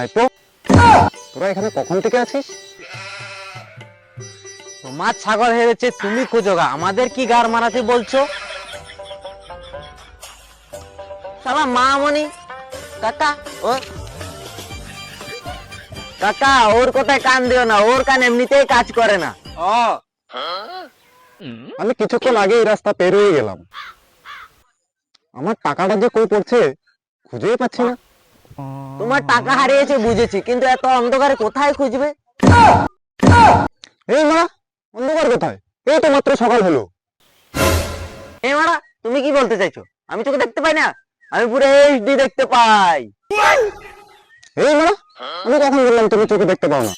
ভাইপো, তোরা এখানে কখন থেকে আছিস? তোমার ছাগল হেরেছে, তুমি খোঁজোগা, আমাদের কি গার মারাতে বলছো? শালা মামনি কাকা, ও কাকা, ওর কথায় কান দিও না, ওর কান এমনিতেই কাজ করে না। আমি কিছুক্ষণ আগে এই রাস্তা পের হয়ে গেলাম, আমার টাকাটা যে কই পড়ছে খুঁজেই পাচ্ছি না। তোমার টাকা হারিয়েছে বুঝেছি, কিন্তু এত অন্ধকারে কোথায় খুঁজবে? এই মারা, অন্ধকার কোথায়? এই তো মাত্র সকাল হলো। এই মারা, তুমি কি বলতে চাইছো? আমি চোখে দেখতে পাই না? আমি পুরো এইচডি দেখতে পাই। এই মারা, আমি কখন বললাম তুমি চোখে দেখতে পাও না?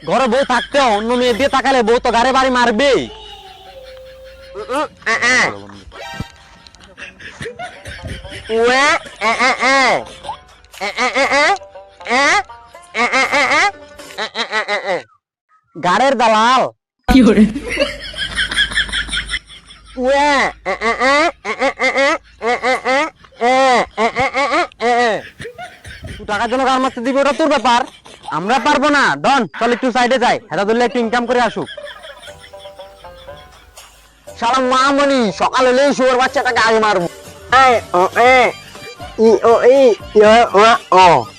ঘরে বউ থাকতে অন্য মেয়ে দিয়ে তাকালে বউ তো গাড়ি বাড়ি মারবে। গাড়ের দালাল টাকার জন্য গান মারতে দিবি, ওটা তোর ব্যাপার, আমরা পারবো না। ডন, চল একটু সাইডে যাই, হেদা ধরলে একটু ইনকাম করে আসুক। শালা মামনি, সকাল হলেই শুয়োর বাচ্চাটাকে আগে মারবো।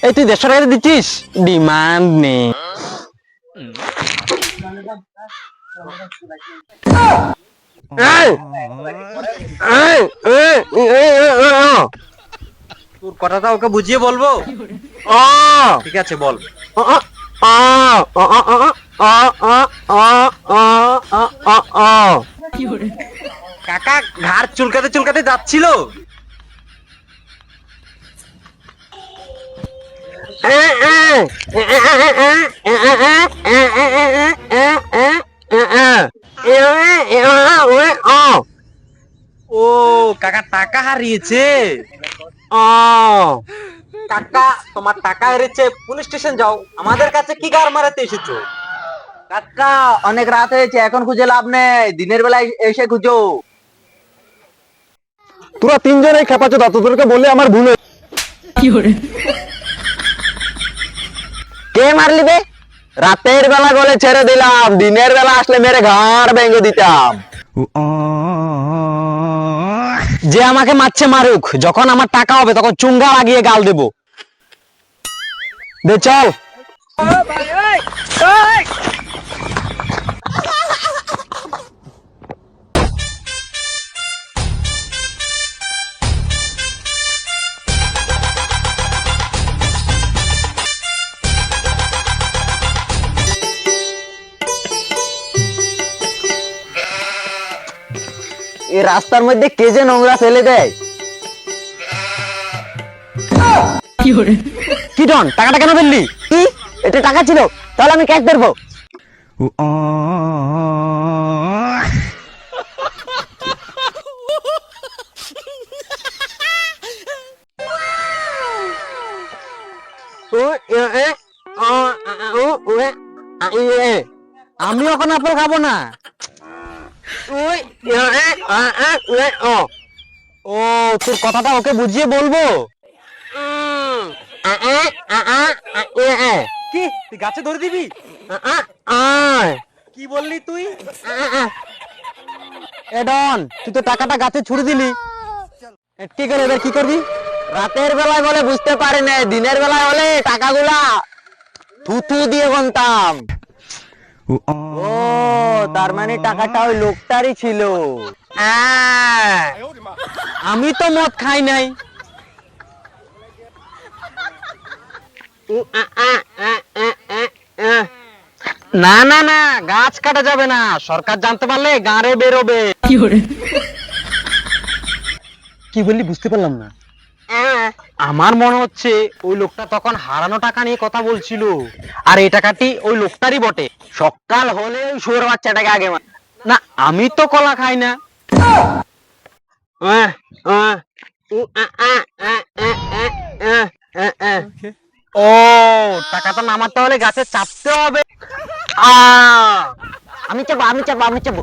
এই তুই 150 টাকা দিচ্ছিস? ডিমান্ড নেই। তোর কথাটা ওকে বুঝিয়ে বলবো? ঠিক আছে, বল। কাকা ঘাড় চুলকাতে চুলকাতে যাচ্ছিল। ও কাকা টাকা হারিয়েছে। কাকা তোমার টাকা হেরেছে, পুলিশ স্টেশন যাও, আমাদের কাছে কি গার মারাতে এসেছো? কাকা অনেক রাত হয়েছে, এখন খুঁজে লাভ নেই, দিনের বেলায় এসে খুঁজো। তোরা তিনজনেই খেপাচোদা, তোদেরকে বললে আমার ভুল হয়েছে। কে মারলি বে? রাতের বেলা গলে ছেড়ে দিলাম, দিনের বেলা আসলে মেরে ঘাড় ভেঙে দিতাম। যে আমাকে মারছে মারুক, যখন আমার টাকা হবে তখন চুঙ্গা লাগিয়ে গাল দেবো। দে চল। এই রাস্তার মধ্যে কে যে নোংরা ফেলে দেয়। কি ডন, টাকাটা কেন ফেললি? কি এটা টাকা ছিল? তাহলে আমি ক্যাশ ধরবো। আমি এখন আপেল খাবো না। ও তোর কথাটা ওকে বুঝিয়ে বলবো। কি তুই গাছে ধরে দিবি? কি বললি তুই? এডন, তুই তো টাকাটা গাছে ছুড়ে দিলি, ঠিক আছে এবার কি করবি? রাতের বেলায় বলে বুঝতে পারি না, দিনের বেলায় হলে টাকাগুলা থুথু দিয়ে গুনতাম। ও তার মানে টাকাটা ওই লোকটারই ছিল। আমি তো মদ খাই নাই। না না না, গাছ কাটা যাবে না, সরকার জানতে পারলে গাঁড়ে বেরোবে। কি বললি বুঝতে পারলাম না। আমার মনে হচ্ছে ওই লোকটা তখন হারানো টাকা নিয়ে কথা বলছিল, আর এই টাকাটি ওই লোকটারই বটে। সকাল হলে ওই শুয়োর বাচ্চাটাকে আগে মার। না আমি তো কলা খাই না। ও টাকাটা নামাতে হলে গাছে চাপতে হবে। আমি চাপবো, আমি চাপবো, আমি চাপবো।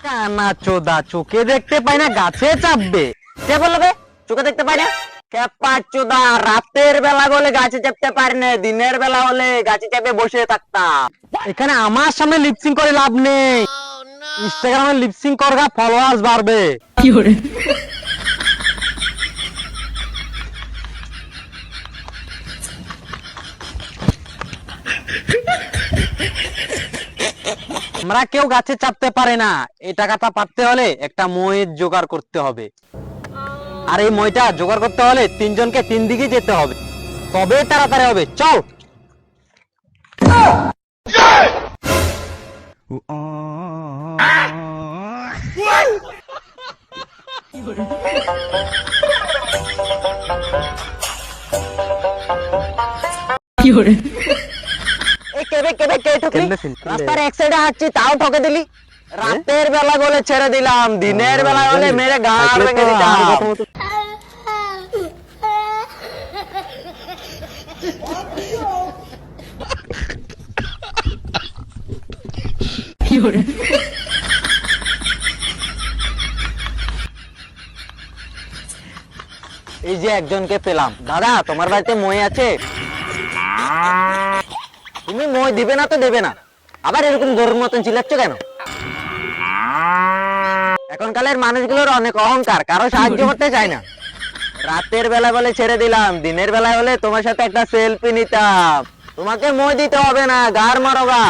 কানা চোদা, চোখে দেখতে পাই না গাছে চাপবে। কে বলবে চোখে দেখতে পাই না? খেপা চোদা, রাতের বেলা বলে গাছে চাপতে পারি না, দিনের বেলা হলে গাছে চাপে বসে থাকতাম। এখানে আমার সামনে লিপসিং করে লাভ নেই। ইনস্টাগ্রামে লিপসিং করগা, ফলোয়ার্স বাড়বে। আমরা কেউ গাছে চাপতে পারে না। এই টাকাটা পারতে হলে একটা মইয়ের জোগাড় করতে হবে, আর এই মইটা জোগাড় করতে হলে তিনজনকে তিন দিকে যেতে হবে, তবে তাড়াতাড়ি হবে। চল। রাস্তার এক সাইডে হাঁটছি, তাও ঠকে দিলি। রাতের বেলা বলে ছেড়ে দিলাম, দিনের বেলা হলে মেরে গাড় ভেঙে দিতাম। এই যে একজনকে পেলাম। দাদা, তোমার বাড়িতে মই আছে? তুমি মই দিবে না তো দেবে না, আবার এরকম গরুর মতন চিল্লাচ্ছ কেন? এখনকালের মানুষগুলোর অনেক অহংকার, কারো সাহায্য করতে চায় না। রাতের বেলা বলে ছেড়ে দিলাম, দিনের বেলা হলে তোমার সাথে একটা সেলফি নিতাম। তোমাকে মই দিতে হবে না, গার মারোগা।